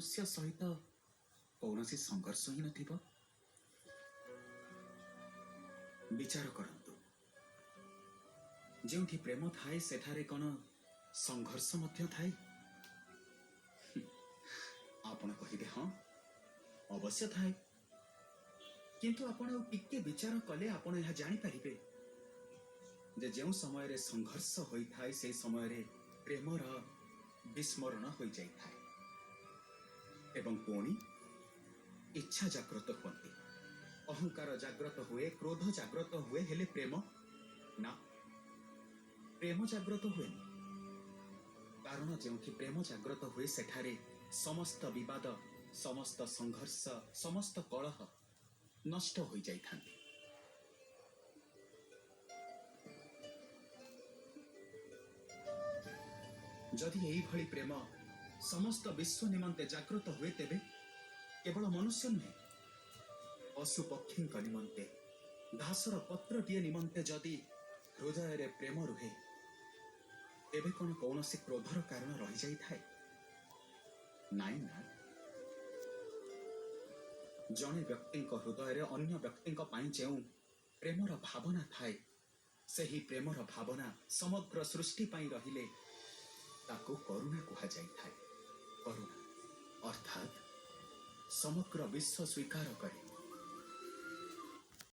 मनुष्य सहित कौन संघर्ष ही नथिबो। विचार करंतु, जेउठी प्रेम थाए सेठारे कौन संघर्ष मध्य थाए? आपण कहिबे हाँ अवश्य थाए, किंतु आपण टिके विचार कले आपण यह जानि पारिबे जे जो समय रे संघर्ष होई थाए से समय रे प्रेमर विस्मरण हो जाई थाए एवं पुणी इच्छा जागृत होती, अहंकार जागृत हुए, क्रोध जागृत हुए, हेले प्रेम ना, प्रेम जागृत हुए। कारण जो प्रेम जागृत हुए सेठारे समस्त विवाद, समस्त संघर्ष, समस्त कलह नष्ट हो जाई थांती। जदि यही भली प्रेम समस्त विश्व निमंते जागृत हुए तेबे केवल मनुष्य नुहे, पशु पक्षी निमंते, घासर पत्रटीए निमंते जदि हृदय रे प्रेम रुहे तेबे कौन कौन से क्रोधर कारण रही जाई थाए? नाई ना, जने व्यक्ति हृदय रे अन्य व्यक्ति जो प्रेमर भावना थाए सही प्रेमर भावना समग्र सृष्टि पाई रहिले ताको करुणा कहा जाई थाए। करुणा अर्थात समग्र विश्व स्वीकार करे